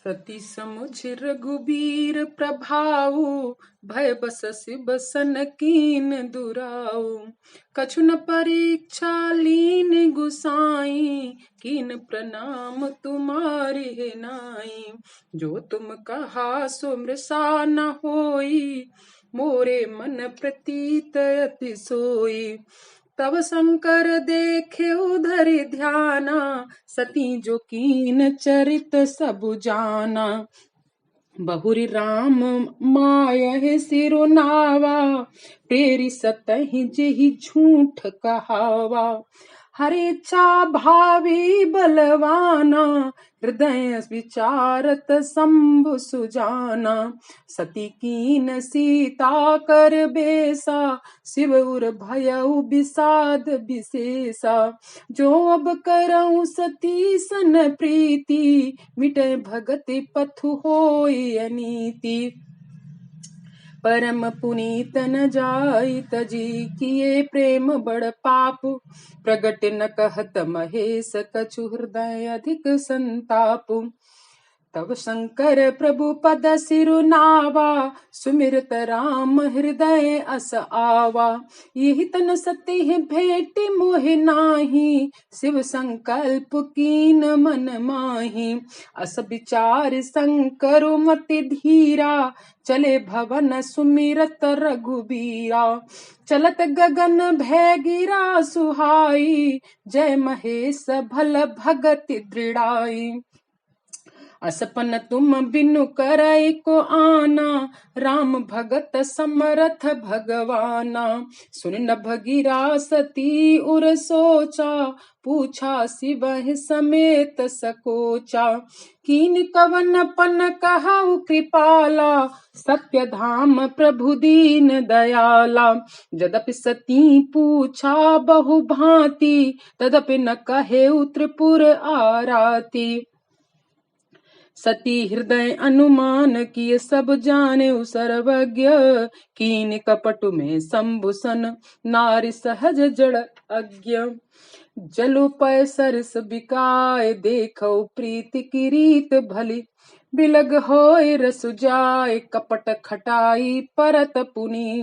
सती समुझ रघुबीर प्रभाऊ, भय बस बसन कीन दुराऊ। कछु न परीक्षा लीन गुसाई, कीन प्रणाम तुम्हारी है नाई। जो तुम कहा सो मृषा न होई, मोरे मन प्रतीत अति सोई। तब शंकर देखे उधर ध्याना, सती जो कीन चरित सब जाना। बहुरी राम माय सिरुनावा, प्रेरी सतहि जेहि झूठ कहावा। हरे इच्छा भावी बलवाना, हृदय विचारत शंभु सुजाना। सती कीन सीता कर बेसा, शिव उर भयउ विषाद विशेषा। जो अब करऊं सती सन प्रीति, मिटे भगति पथु होय अनीति। परम पुनीत न जाई तजी, किए प्रेम बड़ पाप। प्रगट न कहत महेश, कछु हृदय अधिक संताप। तब शंकर प्रभु पद सिरुनावा, सुमिरत राम हृदय अस आवा। यही तन सती भेट मोहि नाही, शिव संकल्प कीन मन माही। अस विचार शंकर मति धीरा, चले भवन सुमिरत रघुबीरा। चलत गगन भय गिरा सुहाई, जय महेश भल भगति दृढ़ाई। असपन तुम बिनु करई को आना, राम भगत समरथ भगवाना। सुन नभ गिरा सती उर सोचा, पूछा शिवहि समेत सकोचा। कीन कवन पन कहु कृपाला, सत्य धाम प्रभु दीन दयाला। यद्यपि सती पूछा बहु भांति, तदपि न कहे त्रिपुर आराती। सती हृदय अनुमान किए सब जाने सर्वज्ञ, कीन कपट में शंभुसन नारी सहज जड़ अज्ञ। जलु पय सरस बिकाय, देखो प्रीति की रीत भली। बिलग होय रसु जाय, कपट खटाई परत पुनी।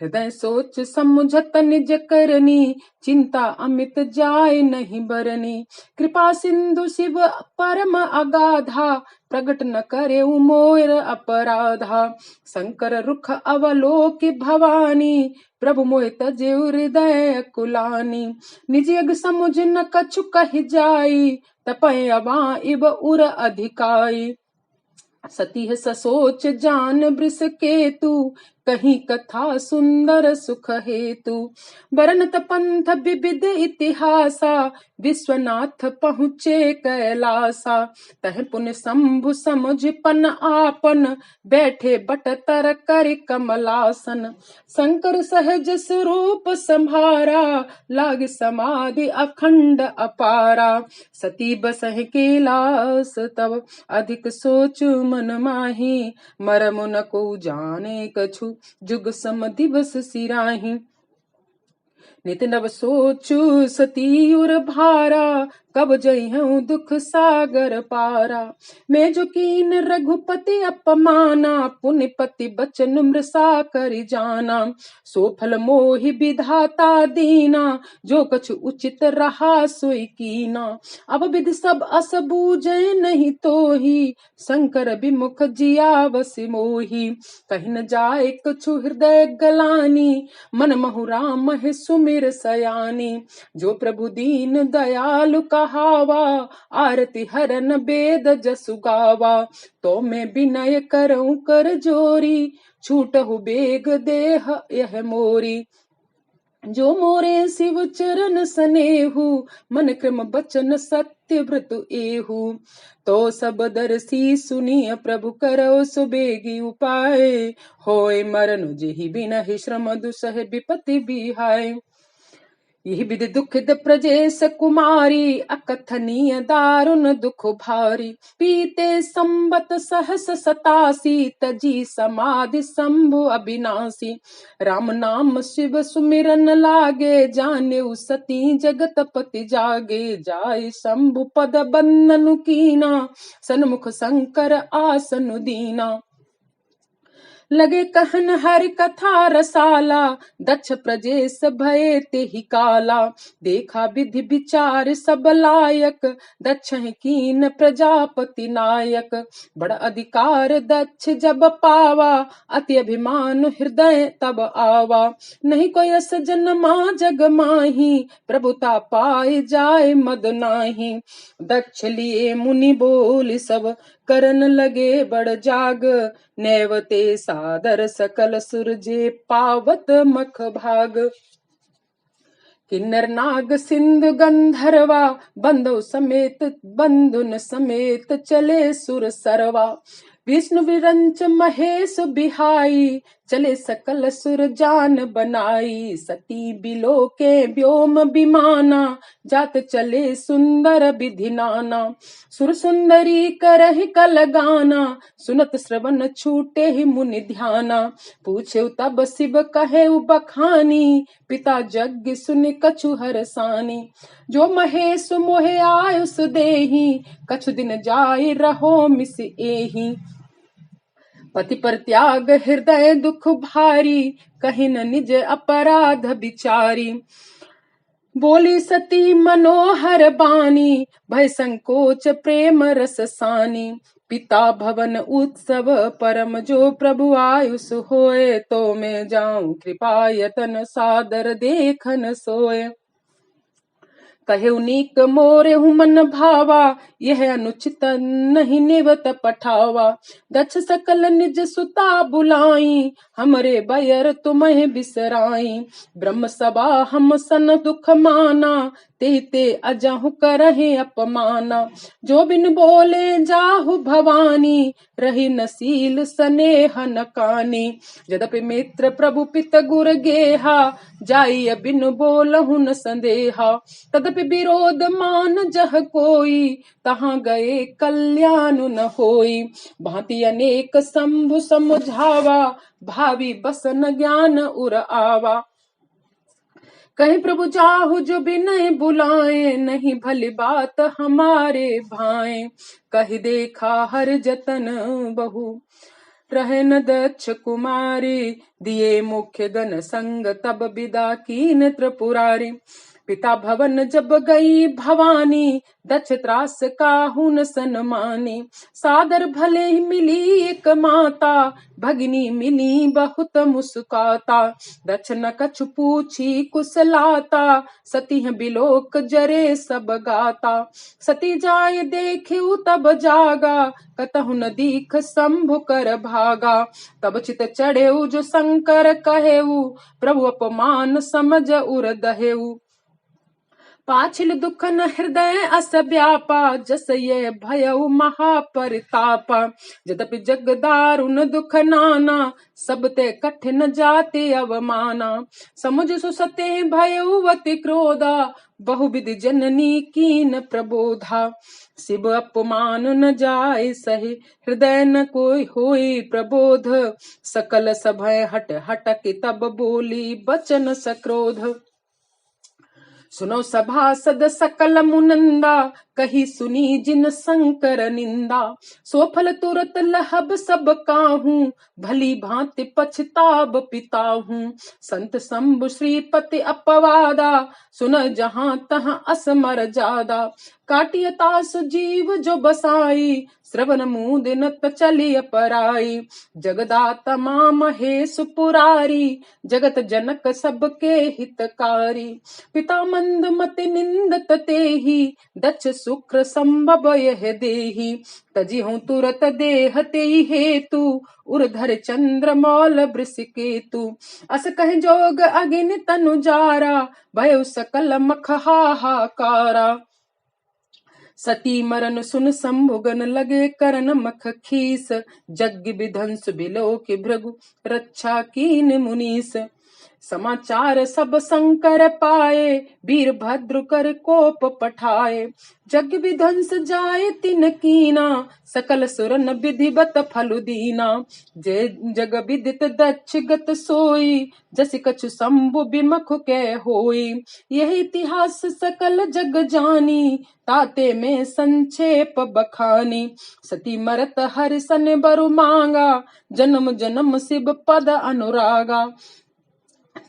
हृदय सोच समुझत निज करनी, चिंता अमित जाय नहीं बरनी। कृपा सिंधु शिव परम अगाधा, प्रगट न करे मोर अपराधा। शंकर रुख अवलोकि भवानी, प्रभु मोहि तजे हृदय कुलानी। निज यग समुझ न कछु कहि जाई, तपय अवा इब उर अधिकाई। सती ससोच जान वृष केतु, कहीं कथा सुंदर सुख हेतु। बरनत पंथ विविध इतिहासा, विश्वनाथ पहुँचे कैलासा। तह पुन शंभु समुझ पन आपन, बैठे बट तर कर कमलासन। शंकर सहज स्वरूप संभारा, लाग समाधि अखंड अपारा। सती बसह कैलास तब, अधिक सोच मन माही। मरम न को जाने कछु, जुग सम दिवस सिराही। नित नव सोचु सती उर भारा, कब जइहूँ दुख सागर पारा। मैं जो कीन रघुपति अपमाना, पुण्य पति बचन मृषा करि जाना। सो फल मोहि विधाता दीना, जो कछु उचित रहा सोई कीना। अब विधि सब अस बूझे नहीं तोहि, शंकर विमुख जियावस मोहि। कहीं न जाए कछु हृदय गलानी, मन महु राम है सुमिर सयानी। जो प्रभु दीन दयालु कहावा, आरती हरन बेद जसु गावा। तो मैं विनय करऊं कर जोरी, छूटहु बेग देह यह मोरी। जो मोरे शिव चरण सनेहु, मन क्रम बचन सत्य व्रत एहु। तो सब दरसी सुनिय प्रभु करो सुबेगी उपाय, होय मरनु जेहि बिनहि श्रम दुसह विपति बिहाय। यही विधि दुखित प्रजेश कुमारी, अकथनीय दारुण दुख भारी। पीते संबत सहस 87, तजी समाधि शंभु अविनाशी। राम नाम शिव सुमिरन लागे, जाने सती जगत पति जागे। जाय शंभु पद बंदनु कीना, सन्मुख शंकर आसनु दीना। लगे कहन हरि कथा रसाला, दक्ष प्रजेश भये ते ही काला। देखा विधि विचार सब लायक, दक्ष कीन प्रजापति नायक। बड़ा अधिकार दक्ष जब पावा, अति अभिमान हृदय तब आवा। नहीं कोई अस जन्मा जग माही, प्रभुता पाए जाए मद नाही। दक्ष लिए मुनि बोल सब, करन लगे बड़ जाग। नैवते सादर सकल सुरजे, पावत मख भाग। किन्नर नाग सिंधु गंधर्वा, बंधु समेत बंधुन समेत चले सुर सरवा। विष्णु विरंच महेश बिहाई, चले सकल सुर जान बनाई। सती बिलो के व्योम विमाना, जात चले सुंदर विधि नाना। सुर सुंदरी करहि कल गाना, सुनत श्रवण छूटे ही मुनि ध्याना। पूछे तब शिव कहे बखानी, पिता जग सुनि कछु हरसानी। जो महेश मोहे आयुष देही, कछु दिन जाय रहो मिस एही। पति पर त्याग हृदय दुख भारी, कहीं न निज अपराध बिचारी। बोली सती मनोहर बानी, भय संकोच प्रेम रस सानी। पिता भवन उत्सव परम, जो प्रभु आयुष होए। तो मैं जाऊं कृपा यतन, सादर देखन सोए। कहे उनीक मोरे हूँ मन भावा, यह अनुचित नहीं निवत पठावा। दक्ष सकल निज सुता बुलाई, हमरे बयर तुम्हें बिसराई। ब्रह्म सभा हम सन दुख माना, ते अजहु करहे अपमाना। जो बिन बोले जाहु भवानी, रही नसील स्नेह नकानी। यद्यपि मित्र प्रभु पित गुर गेहा, जाई बिन बोलहु न संदेहा। तदपि विरोध मान जह कोई, तहाँ गए कल्याण न होई। भांति अनेक शंभु समझावा, भावी बसन ज्ञान उर आवा। कहीं प्रभु जाहु जो बिनय बुलाए, नहीं भली बात हमारे भाए। कही देखा हर जतन बहु, रहे न दक्ष कुमारी। दिए मुख्य गण संग, तब विदा कीन त्रिपुरारी। पिता भवन जब गई भवानी, दक्ष त्रास काहू न सन्मानी। सादर भले ही मिली एक माता, भगिनी मिली बहुत मुस्काता। दक्ष न कछु पूछी कुशलाता, सती बिलोक जरे सब गाता। सती जाय देखे तब जागा, कतहु न दीख शंभु कर भागा। तब चित चढ़े जो शंकर कहेऊ, प्रभु अपमान समझ उर दहेऊ। पाछिल दुख न हृदय अस व्यापा, जस ये भयउ महापरितापा। यद्यपि जग दारुण दुख नाना, सब ते कठिन जाते अवमाना। समुझ सुसते भयउ अति क्रोधा, बहुविधि जननी कीन प्रबोधा। शिव अपमान न जाय सहे, हृदय न कोई होई प्रबोध। सकल सभय हट हटक, तब बोली बचन सक्रोध। सुनो सभासद सकल मुनंदा, कही सुनी जिन शंकर निंदा। सो फल तुरत लहब सब काहू, भली भांति पछताब पिताहू। संत शंभु श्रीपति अपवादा, सुन जहां तहां असमर जादा। काटिय तास जीव जो बसाई, श्रवण मूद नत चलिय पराई। जगदाता मां महेश पुरारी, जगत जनक सबके हितकारी। पिता मंद मति निंदत तेहि, दक्ष शुक्र संभव यह देहि। तजी हूँ तुरत देह तेहि हेतु, उर्धर चंद्र मौल वृषकेतु। अस कह जोग अगिन तनु जारा, भय सकल मख हाहाकारा। सती मरन सुन शंभुगन लगे करन मख खीस। जग विध्वंस बिलो के भृगु, रक्षा कीन मुनीस। समाचार सब शंकर पाए, वीरभद्र कर कोप पठाए। जग विध्वंस जाए तिन कीना, सकल सुरन विधिवत फल दीना। जय जग विदित दक्ष गत सोई, जस कछु शंभु बिमख के होई। यह इतिहास सकल जग जानी, ताते में संक्षेप बखानी। सती मरत हरि सन बरु मांगा, जन्म जन्म शिव पद अनुरागा।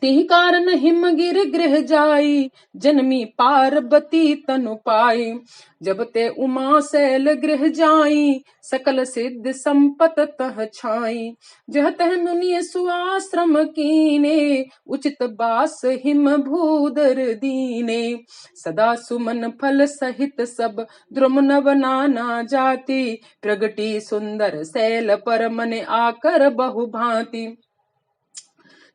तिहि कारण हिमगिर गृह जाई, जन्मी पार्वती तनु पाई। जब ते उमा शैल गृह जाई, सकल सिद्ध संपत तह छाई। जह तह मुनि सुआश्रम कीने, उचित बास हिम भूदर दीने। सदा सुमन फल सहित सब, द्रुम नव नाना जाति। प्रगटी सुंदर शैल पर मन आकर बहु भांति।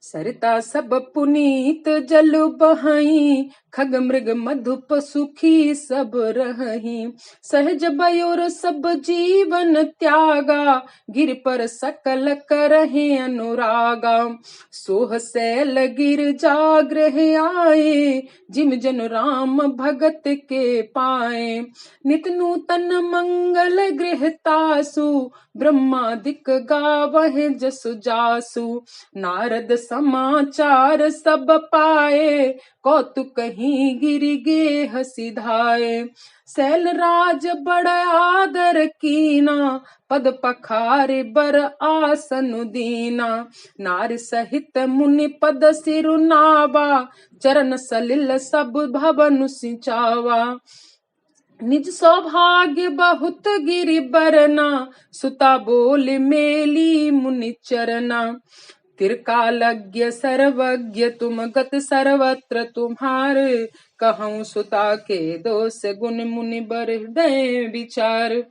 सरिता सब पुनीत जल बहाई, खग मृग मधुप सुखी सब रही। सहज बयोर सब जीवन त्यागा, गिर पर सकल करहे अनुरागा। सोह शैल गिर जाग्रह आए, जिम जन राम भगत के पाए। नित नूतन मंगल गृह तासु, ब्रह्मादिक गावह जसु जासु। नारद समाचार सब पाए, कौतुक ही गिरि गेह सिधाए। शैल राज बड़ आदर कीना, पद पखारे बर आसन दीना। नार सहित मुनि पद सिरु नावा, चरण सलिल सब भवन सिंचावा। निज सौभाग्य बहुत गिरि बरना, सुता बोल मेली मुनि चरना। त्रिकालज्ञ सर्वज्ञ तुम गत सर्वत्र तुम्हारे, कहूँ सुता के दोष गुण मुनि बर हृदय विचार।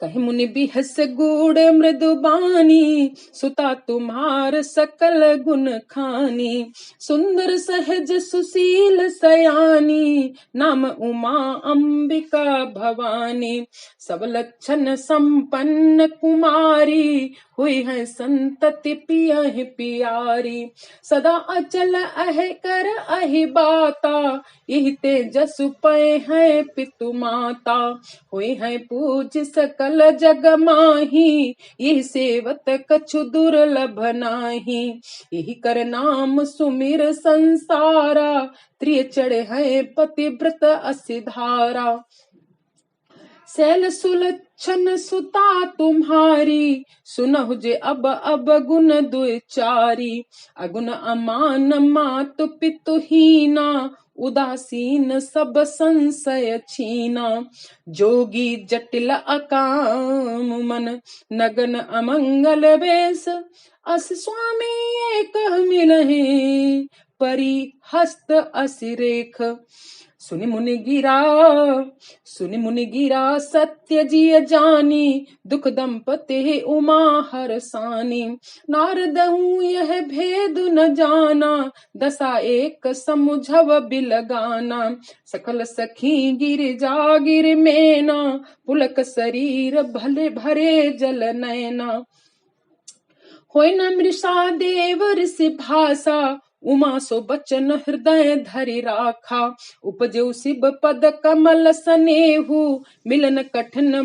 कहि मुनि बिहस गूढ़ मृदु बानी, सुता तुम्हार सकल गुण खानी। सुंदर सहज सुशील सयानी, नाम उमा अंबिका भवानी। सब लक्षण संपन्न कुमारी, हुई है संतति पियहि पियारी। सदा अचल अह कर अहि बाता, यही तेजसु पय है पितु माता। हुई है पूज सकल जग माही, यही सेवत कछु दुर्लभ नाही। यही कर नाम सुमिर संसारा, त्रिय चढ़ है पतिव्रत असिधारा। शैल सुलक्षण सुता तुम्हारी, सुनहु जे अब गुण दुचारी। अगुण अमान मातु पितु हीना, उदासीन सब संशय छीना। जोगी जटिल अकाम मन, नगन अमंगल वेश। अस स्वामी एक मिलहि, परि हस्त असिरेख। सुनि मुनि गिरा सत्य जिय जानी, दुख दंपति उमा हरसानी। नारदहु यह भेद न जाना, दशा एक समुझव बिलगाना। सकल सखी गिर जागिर मेना, पुलक शरीर भले भरे जल नैना। होय न मृषा देव ऋषि भाषा, उमा सो बचन हृदय धरि राखा। उपजौ शिव पद कमल सनेहु, मिलन कठिन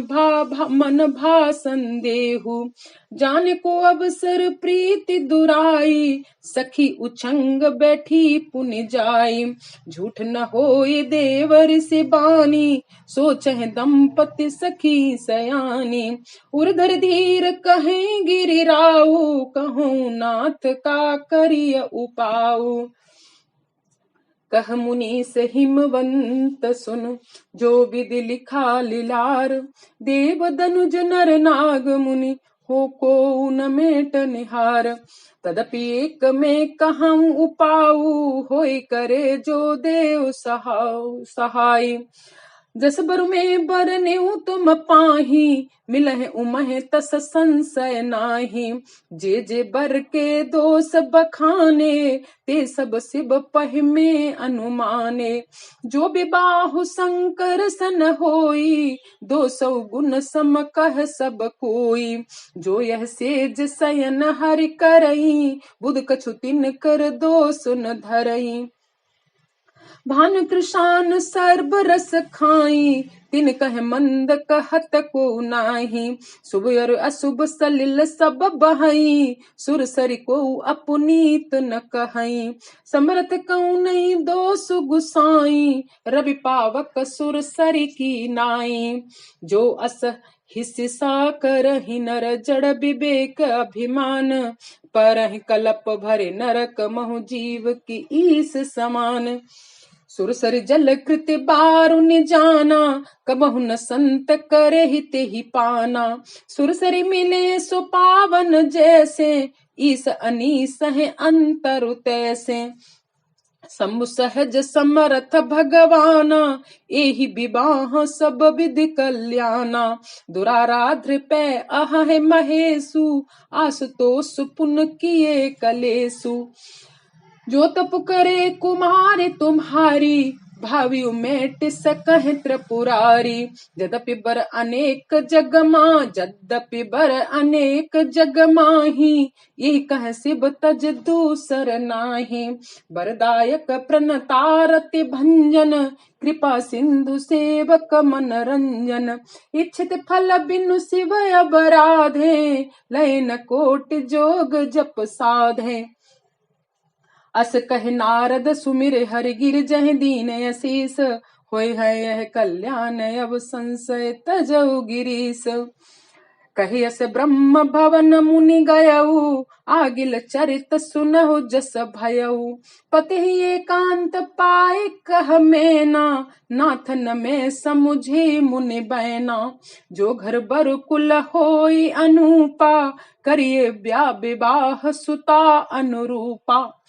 मन भा संदेहु। जाने को अवसर प्रीति दुराई, सखी उछंग बैठी पुनि जाई। झूठ न होय देव ऋषि बानी, सोचह दंपति सखी सयानी। उर्धर धीर कहें गिरिराऊ, कहूँ नाथ का करिय उपाऊ। कह मुनीस हिमवंत सुन, जो विधि लिखा लीलार। देव दनुज नर नाग मुनि, हो को न मेट निहार। तदपि एक में कहूँ उपाऊ, होय करे जो देव सहाय। जस बर में बरनेऊ तुम पाही, मिलह उमह तस संशय नाही। जे जे बर के दोष बखाने, ते सब शिव पह में अनुमाने। जो विबाहु शंकर सन होई, 200 गुण सम कह सब कोई। जो यह सेज शयन हरि करई, बुध कछु तिन कर दोष न धरई। भानु कृषान सर्ब रस खाई, तिन कह मंद कहत को नाही। शुभ और अशुभ सलिल सब बहई, सुर सरि को अपनीत न कहई। समरथ कऊ नहीं दोष गुसाई, रवि पावक सुर सरि की नाई। जो अस हिस्सा करहि नर जड़ विवेक अभिमान, परहि कलप भरे नरक महु जीव की ईस समान। सुर सर जल कृत बारु नि जाना, कबहु न संत करे हिते ही पाना। सुर सरि मिले सो पावन जैसे, ईस अनीस है अंतर तैसे। शंभु सहज समरथ भगवाना, एहि विवाह सब विधि कल्याणा। दुराराध्र पै अह महेशु, आशुतोष पुन किए कलेसु। जो तप करे कुमार तुम्हारी, भावी मेट सकह त्रिपुरारी। यद्यपि बर अनेक जगमा, यद्यपि बर अनेक जगमाही, यही कह शिव तज दूसर नाही। बरदायक प्रणतारति भंजन, कृपा सिंधु सेवक मनरंजन। इच्छित फल बिनु शिव अबराधे, लय न कोट जोग जप साधे। अस कह नारद सुमिर हरि गिर जह दीन असीस, होय है यह कल्याण अब संशय तजौ गिरीश। कहि अस ब्रह्म भवन मुनि गयऊ, आगिल चरित सुनहु जस भयऊ। पति एकांत पाए कह मेना, नाथन में समुझे मुनि बैना। जो घर बर कुल होई अनूपा, करिए विवाह सुता अनुरूपा।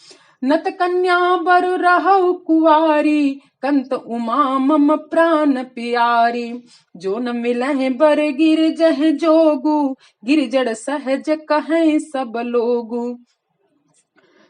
नत कन्या बर रहु कुवारी, कंत उमा मम प्राण प्यारी। जो न मिलहि बर गिर जह जोगु, गिर जड़ सहज कहें सब लोगु।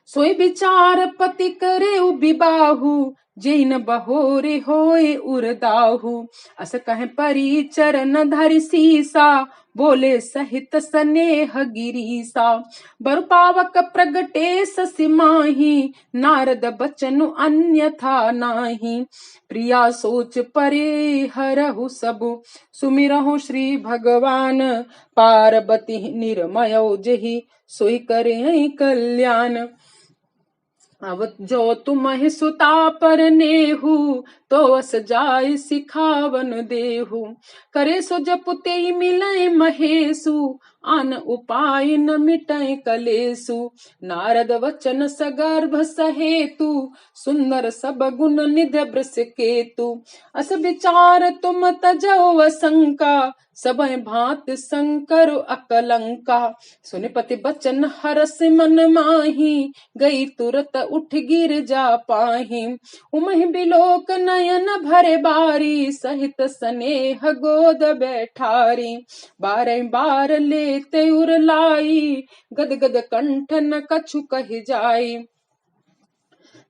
सोई विचार पति करे विबाहु, जैन बहोरे होए उरदाहु। अस कह परी चरण धरि सीसा, बोले सहित स्नेह गिरीसा। बर पावक प्रगटे ससि माही, नारद बचनु अन्यथा नाही। प्रिया सोच परे हरहु सबु, सुमिरहु श्री भगवान। पार्वती निर्मयो जेहि, सोई करे कल्याण। अब जो तुम्हि सुता पर नेहु, तो अस जाय सिखावन देहु। करे सो जपु तेई मिलै महेशु, आन उपाय न मिटै कलेसु। नारद वचन सगर्भ सहेतु, सुंदर सब गुण निधि वृष केतु। अस विचार तुम तजौ असंका, सबय भांत शंकर अकलंका। सुनिपति बचन हरस मन माही, गई तुरत उठ गिर जा पाही। उमहि बिलोक नयन भरे बारी, सहित स्नेह गोद बैठारी। बारह बार लेते उर लाई, गद गद कंठ न कछु कहि जाई।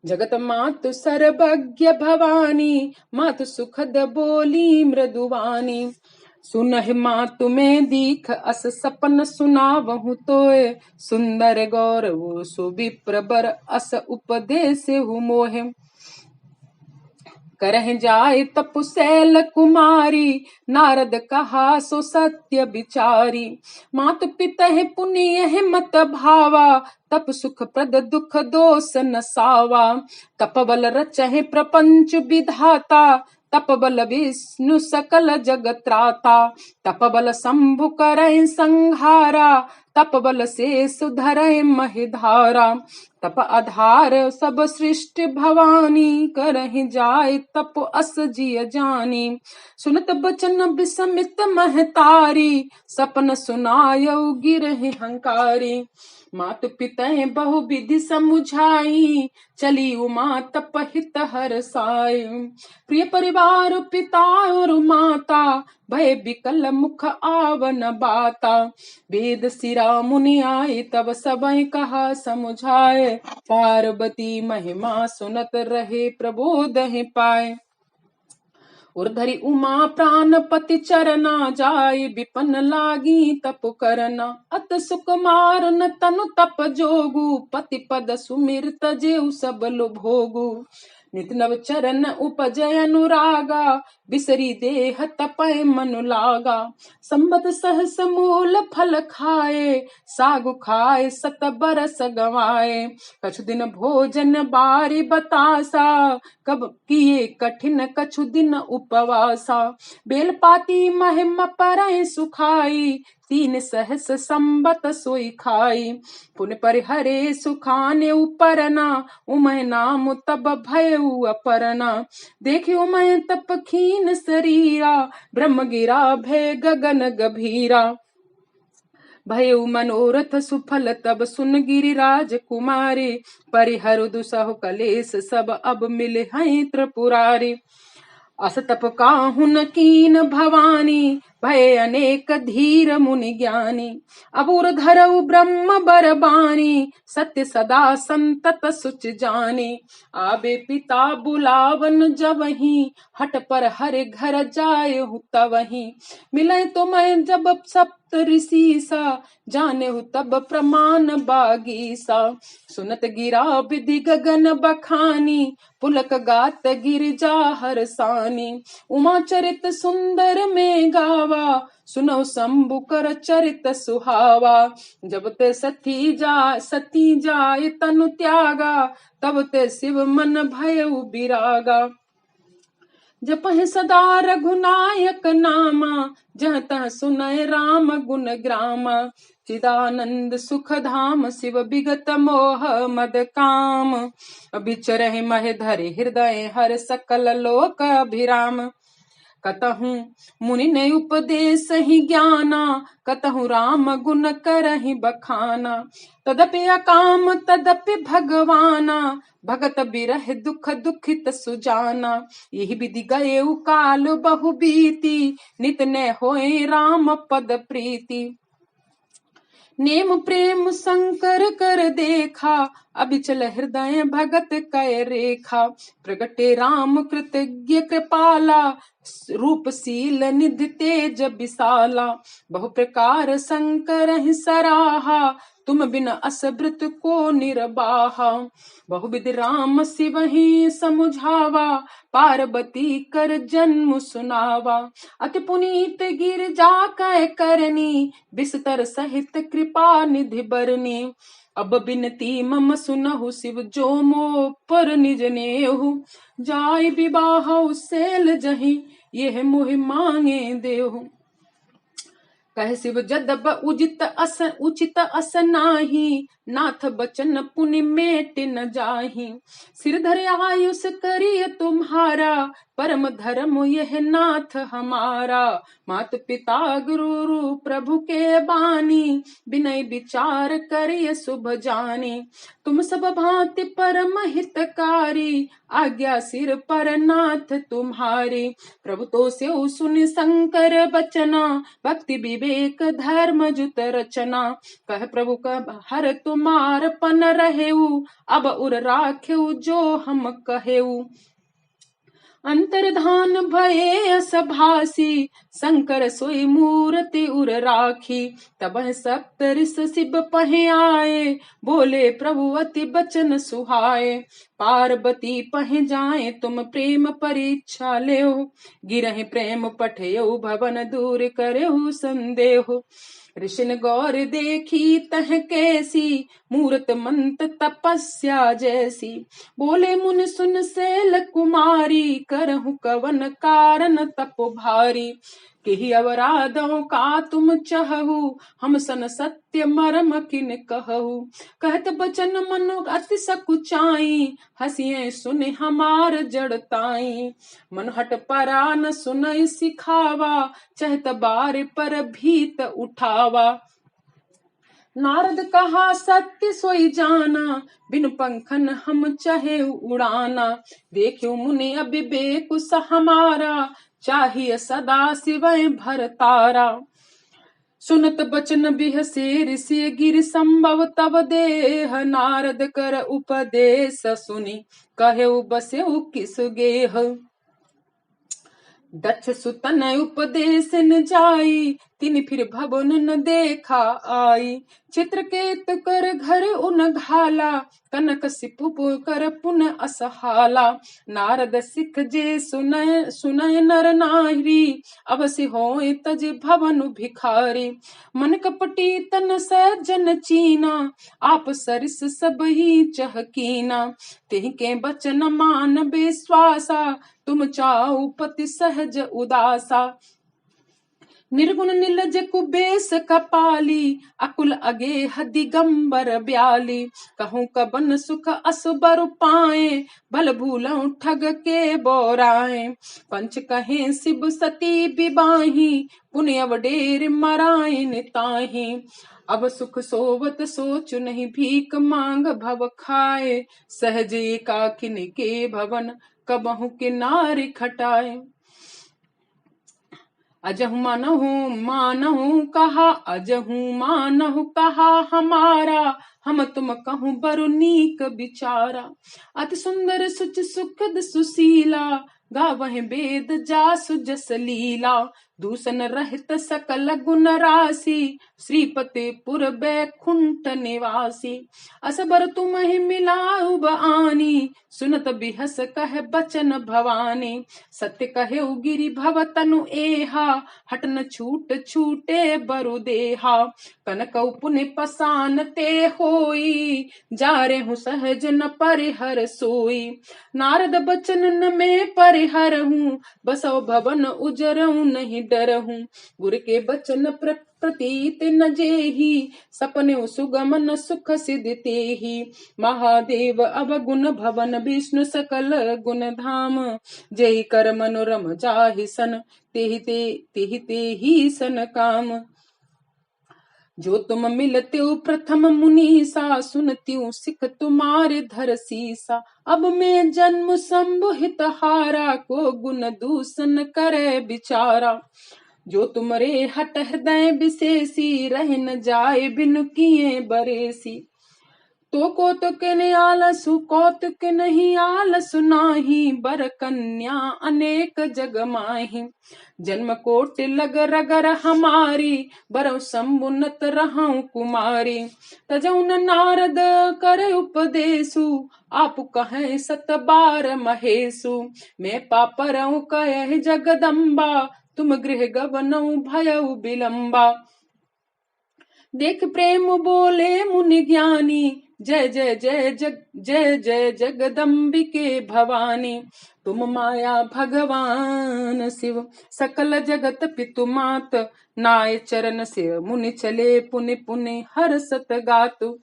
जगत मातु सर्वज्ञ भवानी, मातु सुखद बोली मृदुवानी। सुनहि मातु में दीख अस सपन सुनावहु तोय, सुंदर गौरव सुविप्र बर अस उपदेशहु मोहे। करह जाय तपुशैल कुमारी, नारद कहा सो सत्य विचारी। मातु पितहि पुण्य मत भावा, तप सुख प्रद दुख दोष न सावा। तप बल रचहि प्रपंच विधाता, तप बल विष्णु सकल जगत्राता। तप बल शंभु करहि संहारा, तप बल से सुधरहि महिधारा। तप आधार सब सृष्टि भवानी, करहि जाय तप अस जिय जानी। सुनत बचन बिसमित महतारी, सपन सुनायौ गिरहि हंकारी। मातु पितहि बहु विधि समुझाई, चली उमा तप हित हर साई। प्रिय परिवार पिता और माता, भय बिकल मुख आवन बाता। वेद सिरा मुनि आए, तब सबहि कहा समुझाए। पार्वती महिमा सुनत रहे, प्रबोधहि पाए। उर्धरि उमा प्राणपति चरना, जाय विपन लागी तप करना। अत सुकुमार न तनु तप जोगु, पति पद सुमिरत जेउ सब लो भोगु। नित नव चरण उपजय अनुरागा, बिसरी देह तपय मनु लागा। संबत सहस मूल फल खाए, सागु खाए सत बरस गवाए। कछु दिन भोजन बारी बतासा, कब किए कठिन कछु दिन उपवासा। बेलपाती महिमा परय सुखाई, तीन सहस संबत सोई खाई। पुन परिहरे सुखाने उपरना, उमय नाम तब भयउ अपरना। देखि उमय तप खीन शरीरा, ब्रह्म गिरा भय गगन गभीरा। भयउ मनोरथ सुफल तब सुन गिरिराज कुमारी। परिहरु दुसहु कलेस सब अब मिले हैं त्रिपुरारी। अस तप काहु न कीन भवानी, भय अनेक धीर मुनि ज्ञानी। अबुर धरऊ ब्रह्म बरबानी, सत्य सदा संतत सुच जानी। आबे पिता बुलावन जबहि, हट पर हरे घर जाय तवहि। मिले तो मैं जब सप्त ऋषि सा, जाने हूँ तब प्रमाण बागीसा। सुनत गिरा विधि गगन बखानी, पुलक गात गिरिजा हर सानी। उमा चरित सुंदर में गावा, सुनो शंभु कर चरित सुहावा। जब ते सती जाय तनु त्यागा, तब ते शिव मन भयउ बिरागा। जपहि सदा रघुनायक नामा, जह तह सुनय राम गुण ग्रामा। चिदानंद सुख धाम, शिव विगत मोह मद काम। बिचरहि मह धरि हृदय, हर सकल लोक अभिराम। कतहु मुनि ने उपदेश ही ज्ञाना, कतहु राम गुण करहि बखाना। तदपि अकाम तदपि भगवाना, भगत बिरह दुख दुखित सुजाना। यही विधि गए काल बहु बीती, नित ने होए राम पद प्रीति। नेम प्रेम शंकर कर देखा, अबिचल हृदय भगत कय रेखा। प्रगटे राम कृतज्ञ कृपाला, रूपशील निधि तेज विशाला। बहु प्रकार शंकर ही सराहा, तुम बिन असब्रत को निर्बाहा। बहुविधि राम शिव ही समुझावा, पार्वती कर जन्म सुनावा। अति पुनीत गिरजा कै करनी, बिस्तर सहित कृपा निधि बरनी। अब बिनती मम सुनहु शिव जो मो पर निज नेहु। जाय विवाह सेल जहि, यह मोहि मांगे देहु। कह शिव जदब उचित अस नाही, नाथ बचन पुनि मेट न जाही। सिर धर आयुष करिय तुम्हारा, परम धर्म यह नाथ हमारा। मात पिता गुरु प्रभु के बानी, विनय विचार करिय शुभ जानी। तुम सब भांति परम हितकारी, आज्ञा सिर पर नाथ तुम्हारी। प्रभु तो स्यो सुनि शंकर बचना, भक्ति विवेक धर्म जुत रचना। कह प्रभु कब हर तुमार पन रहेऊ, अब उर राखेऊ जो हम कहेऊ। अंतर्धान भये असभासी, शंकर सोई मूर्ति उर राखी। तब सप्त ऋष शिव पहे आए, बोले प्रभु अति बचन सुहाए। पार्वती पहे जाए तुम प्रेम परीक्षा लेओ, गिरहि प्रेम पठेऊ भवन दूर करेऊ संदेहो। ऋषिन गौर देखी तह कैसी, मूरत मंत तपस्या जैसी। बोले मुनि सुन सैल कुमारी, करहु कवन कारण तपो भारी। केहि अवराधों का तुम चहु, हम सन सत्य मरम किन कहु। कहत बचन मनु अति सकुचाई, हसिए सुने हमार जड़ताई। मन हट परा न सुनई सिखावा, चहत बार पर भीत उठावा। नारद कहा सत्य सोई जाना, बिन पंखन हम चहे उड़ाना। देखो मुनि अविवेक हमारा, चाहिए सदा शिवय भरतारा। सुनत बचन बिहसे ऋषि गिर संभव तब देह, नारद कर उपदेश सुनी कहे बसे किस गेह। दक्ष सुतन उपदेश न जाई, तिन फिर भवन न देखा आई। चित्रकेतु कर घर उन घाला, कनक सिपु कर पुन असहाला। नारद सिख जे सुनय सुनय नर नारी, अवश्य होय तज भवन भिखारी। मन कपटी तन सज्जन चीना, आप सरिस सब ही चहकीना। तिहि के बचन मान विश्वासा, तुम चाऊ पति सहज उदासा। निर्गुण निलज कुबेश कपाली, अकुल अगेह दिगंबर ब्याली। कहूँ कबन सुख असबर पाए, भल भूलऊँ ठग के बोराए। पंच कहें शिव सती विबाही, पुण्य वडेर मराइन ताही। अब सुख सोवत सोचु नहीं भीख मांग भव खाए, सहज एकाकिन के भवन कबहु के नारी खटाए। अजहु मानहु कहा, अजहु मानहु कहा हमारा, हम तुम कहूँ बरु नीक विचारा। अति सुंदर सुच सुखद सुशीला, गावहि वेद जासु जस लीला। दूषण रहित सकल गुण राशि, श्रीपति पुर बैकुंठ निवासी। असबर तुम्हि मिलाउ बआनी, सुनत बिहस कह बचन भवानी। सत्य कहे गिरि भव तनु एहा, हट न छूट छूटे बरु देहा। कनक पुनि पसान ते होई, जारे हूँ सहज न परिहर सोई। नारद बचन न में परिहर हूँ, बसो भवन उजरऊँ नहीं डरहूँ। गुर के बचन प्रतीत न जेही, सपने सुगम न सुख सिद्धि तेहि। महादेव अवगुण भवन विष्णु सकल गुण धाम, जेहि कर मनोरम जाहि सन, तेहि तेहि सन काम। जो तुम मिलत्यो प्रथम मुनीसा, सुनत्यो सिख तुम्हारे धर सीसा। अब मैं जन्म संबुहित हारा, को गुण दूषण करे बिचारा। जो तुमरे हट हृदय विशेषी, रह न जाए बिनु किए बरेसी। तो कौतुक ने आलसु कौतुक नहीं आलसु नाही, बर कन्या अनेक जग माही। जन्म कोटि लग रगर हमारी, बरौ समुन्नत रहूं कुमारी। तजौ न नारद कर उपदेशु, आप कहें सत बार महेशु। मैं पापरऊ कहे जगदम्बा, तुम गृह गवनऊ भयऊ विलंबा। देख प्रेम बोले मुनि ज्ञानी, जय जय जय जग जय जय जगदम्बिके भवानी। तुम माया भगवान शिव, सकल जगत पितु मात। नाय चरण से मुनि चले पुनि पुनि हर्षत गातु।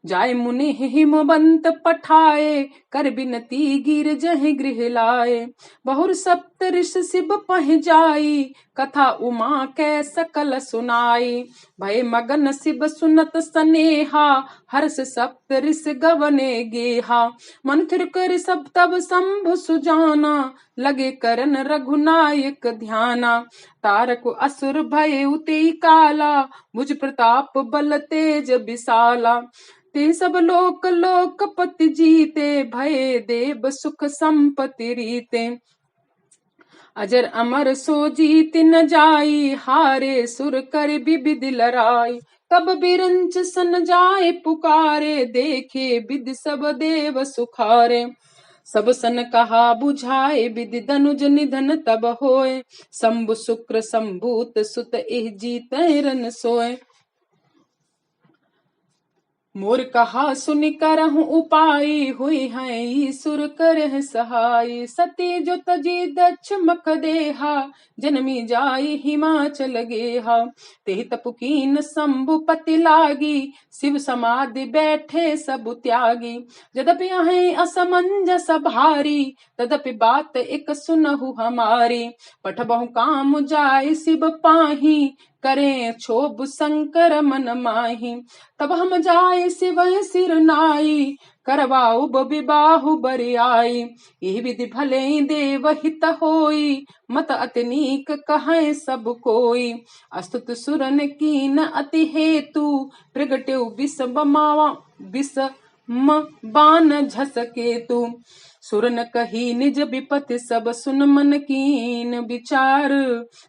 जाय मुनि हिमवंत पठाए, कर बिनती गिर जहि गृह लाए। बहुर सप्त ऋष शिव पह जाई, कथा उमा कै सकल सुनाई। भय मगन शिव सुनत सनेहा, हर्ष सप्त ऋष गवने गेहा। मंथुर कर सब तब शंभु सुजाना, लगे करन रघुनायक ध्याना। तारक असुर भय उते काला, मुझ प्रताप बल तेज विशाला। ते सब लोक लोकपति जीते, भय देव सुख संपत्ति रीते। अजर अमर सो जीत न जाई, हारे सुर कर विविध लड़ाई। तब बिरंच सन जाए पुकारे, देखे विधि सब देव सुखारे। सब सन कहा बुझाए विधि, धनुज निधन तब होए। शंभु शुक्र संभूत सुत एह जीत रन सोए। मोर कहा सुनि करहु उपाय, हुई है ईसुर करह सहाय। सती जो तजी दक्ष मख देहा, जन्मी जाई हिमाचल गेहा। तेहि तपु कीन शंभुपति लागी, शिव समाधि बैठे सब त्यागी। यद्यपि अहें असमंजस भारी, तदपि बात एक सुनहु हमारी। पठबहु काम जाय शिव पाही, करें क्षोभ शंकर मन माही। तब हम जाय शिव सिर नाई, करवाऊ विबाहु बरियाई। यही विधि भले देव हित होई, मत अति नीक कहें सब कोई। अस्तुत सुरन कीन अति हेतु, प्रगट्यउ विष बान झसकेतु। सुर न कही निज विपति, सब सुन मन कीन विचार।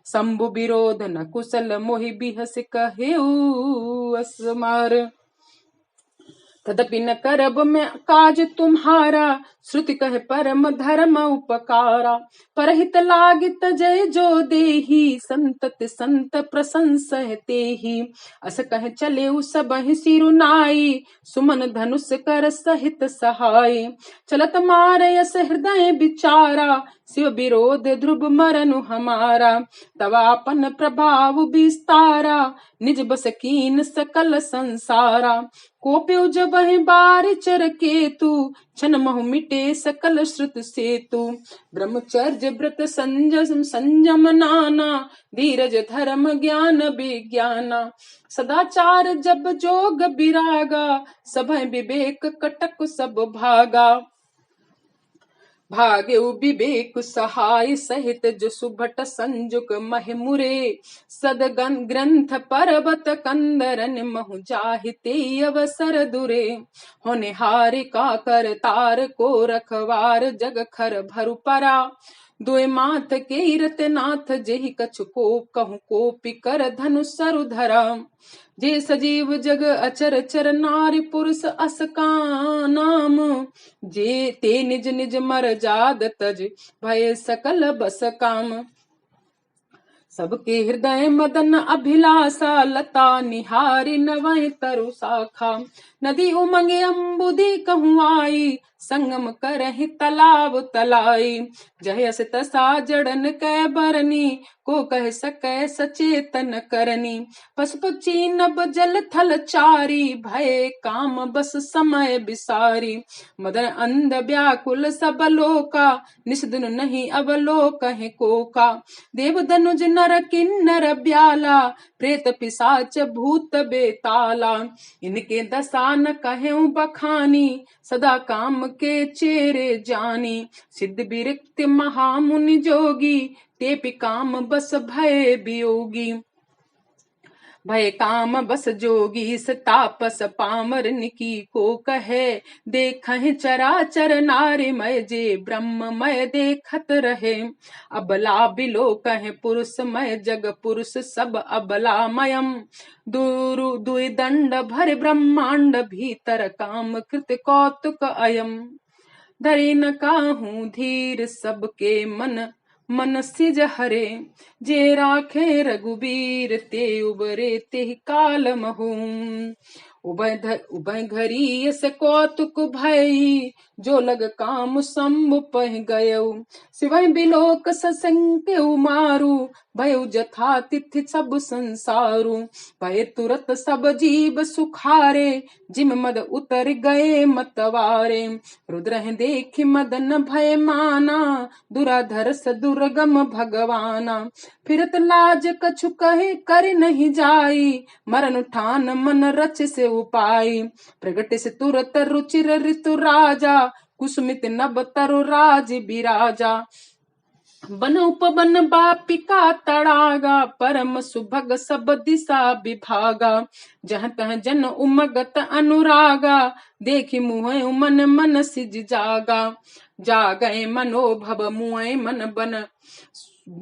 शंभु विरोध न कुशल, मोहि बिहस कहेऊ असमार। तदपि न करब मैं काज तुम्हारा, श्रुति कहे परम धर्म उपकारा। परहित लागित जय जो देही, संतत संत प्रशंसह तेहि। अस कहे चले सबहि सिरुनाई, सुमन धनुष कर सहित सहाय। चलत मारयस हृदय विचारा, शिव विरोध ध्रुव मरनु हमारा। तवापन प्रभाव विस्तारा, निज बस कीन सकल संसारा। कोप्यो जब बार चर केतु, क्षण महु मिटे सकल श्रुत सेतु। ब्रह्मचर्य व्रत संयम नाना, धीरज धर्म ज्ञान विज्ञाना। सदाचार जब जोग विरागा, सभय विवेक कटक सब भागा। भागे विवेक सहाय सहित, जो सुभट संजुक मह मुरे। सदगन ग्रंथ पर्वत कंदरन, महु जाहिते अवसर दुरे। होनिहार का कर तार को रखवार, जग खर भरु परा। दुए माथ के रतनाथ, जेहि कछु को कहूँ कोपि कर धनु सरु धरा। जे सजीव जग अचर चर, नारी पुरुष अस का नाम। जे ते निज निज मर जाद तज, भय सकल बस काम। सबके हृदय मदन अभिलाषा, लता निहारी नवै तरु शाखा। नदी उमंगे अम्बुदी कहूँ आई, संगम करहि तालाब तलाई। जहयस तसा जड़न कै बरनी, को कह सकै सचेतन करनी। पशु पक्षी नभ जल थल चारी, भय काम बस समय बिसारी। मदन अंध व्याकुल सब लोका, निस्दिन नहीं अवलोकहि कोका। देव धनुज नर किन्नर ब्याला, प्रेत पिशाच भूत बेताला। इनके दशा न कहें बखानी, सदा काम के चेरे जानी। सिद्ध विरक्त महामुनि जोगी, तेपि काम बस भय वियोगी। भय काम बस जोगी, तापस पामर निकी को कहे। देखहि चराचर नारी मय, जे ब्रह्ममय देखत रहे। अबला बिलो कहे पुरुष मय, जग पुरुष सब अबलामयम। दुई दंड भर ब्रह्मांड, भीतर काम कृत कौतुक अयम। धरि न काहू धीर सबके मन, मन सिज हरे। जे राखे रघुबीर, ते उबरे ते काल महू। उभय घरी से कौतुक भई, जो लग काम शंभु पह गयऊ। शिवय बिलोक ससंकेउ मारू, भयउ जथा तिथि सब संसारू। भय तुरत सब जीव सुखारे, जिम मद उतर गए मतवारे। रुद्र देखि मदन भय माना, दुराधर स दुर्गम भगवाना। फिरत लाज कछु कहे कर नहीं जाई, मरण ठान मन रच से उपाय। प्रगट से तुरत रुचिर ऋतु राजा, कुसुमित नभ तरु राज बिराजा। बन उपवन बापिका तड़ागा, परम सुभग सब दिशा विभागा। जहाँ तह जन उमगत अनुरागा, देखि मुँह मन मन सिज जागा। जागए मनोभव मुँह मन बन,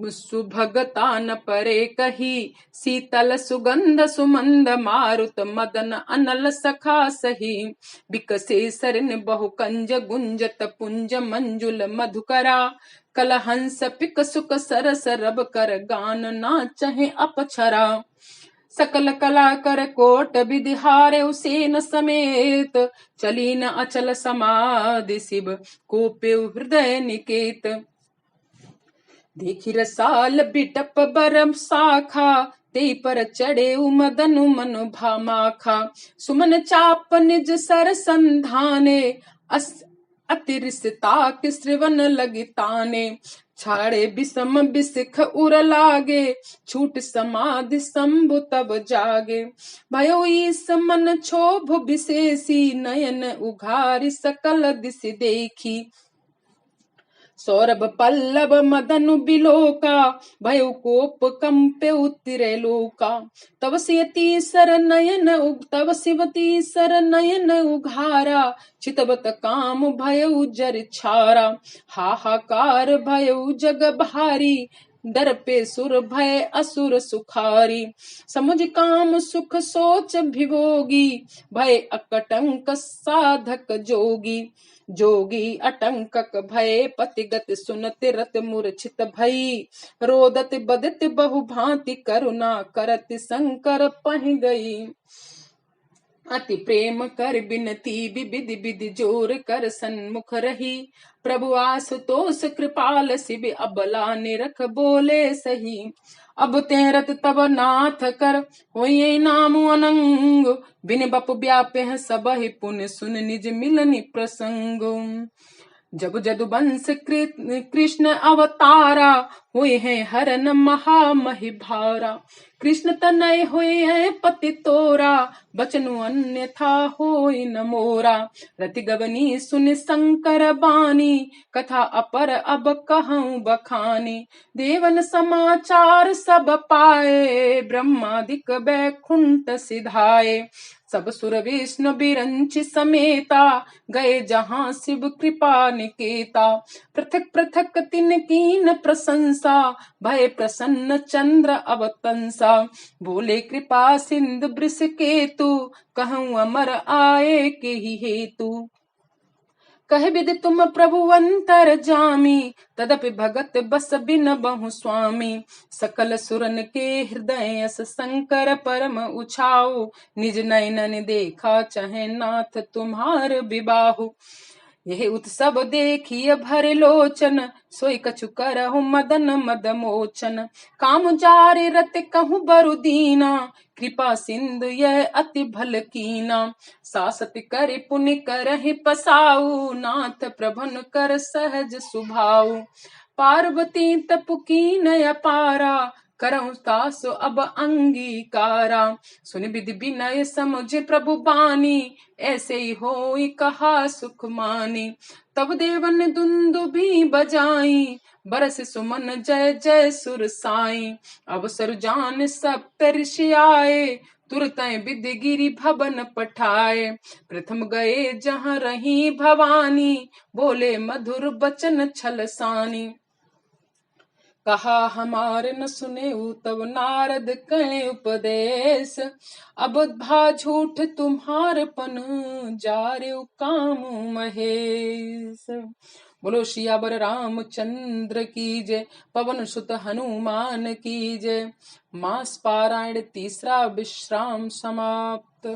सुभगता न परे कही। शीतल सुगंध सुमंद, मारुत मदन अनल सखा सही। बिकसे सरन बहु कंज, गुंजत पुंज मंजुल मधुकरा। कलहंस पिक सुक सरस, रब कर गान ना चहे अपछरा। सकल कला कर कोट विधि हारे उसेन समेत, चली न अचल समाधि शिव कोपे हृदय निकेत। देखी रसाल बिटप बरम शाखा, ते पर चढ़े मदनु मनु भामाखा। सुमन चाप निज सर संधाने, अतिरिसता के श्रवण लगी ताने। छाड़े बिसम बिसिख उर लागे, छूट समाधि शंभु तब जागे। भयो ईस मन क्षोभ विशेषी, नयन उघारी सकल दिश देखी। सौरभ पल्लव मदनु बिलोका, भयो कोप कंपे उतरे लोका। तव शिवती सर नयन उघारा, चितवत काम भयो जर छारा। हाहाकार भयो जग भारी, दर पे सुर भय असुर सुखारी। समुझ काम सुख सोच विभोगी, भय अकटंक साधक जोगी। जोगी अटंकक भय पतिगत सुनत रत मूर्छित भई। रोदत बदत बहु भांति करुणा करत शंकर पहि गई। अति प्रेम कर बिनती विधि विधि जोर कर सन्मुख रही। प्रभु आशुतोष कृपाल शिव अबला निरख बोले सही। अब तेरत तब नाथ कर होइए नाम अनंग, बिन बप व्यापे सबहि पुन सुन निज मिलनि प्रसंग। जब जदुवंश कृष्ण अवतारा, हुए हैं हरन महामहि भारा। कृष्ण तनय हुए हैं पति तोरा, बचनु अन्यथा होय न मोरा। रति गवनी सुन शंकर बानी, कथा अपर अब कहूँ बखानी। देवन समाचार सब पाए, ब्रह्मादिक बैकुंठ सिधाए। सब सुर विष्णु बिरंचि समेता, गए जहाँ शिव कृपा निकेता। पृथक पृथक तिन कीन प्रशंसा, भय प्रसन्न चंद्र अवतंसा। बोले कृपा सिंधु वृष केतु, कहूँ अमर आए के ही हेतु। कह विधि तुम प्रभु अंतर जामी, तदपि भगत बस बिन बहु स्वामी। सकल सुरन के हृदय अस शंकर परम उछाओ, निज नयन देखा चाहे नाथ तुम्हार विबाहु। यह उत्सव देखिए भर लोचन, सोई कछु करहु मदन मद मोचन। काम जारे रत कहूँ बरु दीना, कृपा सिंधु यह अति भल कीना। सासत कर पुनि करहि पसाऊ, नाथ प्रभन कर सहज सुभाऊ। पार्वती तप कीन अपारा, करहु तासु अब अंगीकारा। सुन विधि विनय समुझ प्रभु बानी, ऐसे ही होई कहा सुख मानी। तब देवन दुंदुभि बजाई, बरस सुमन जय जय सुर साई। अवसर जान सप्त ऋषि आए, तुरत विधि गिरि भवन पठाए। प्रथम गए जहाँ रही भवानी, बोले मधुर बचन छल सानी। कहा हमार न सुने तब नारद कहे उपदेश, अब भा झूठ तुम्हार पन जारे काम महेश। बोलो सियावर रामचंद्र की जय, पवन सुत हनुमान की जय। मास पारायण तीसरा विश्राम समाप्त।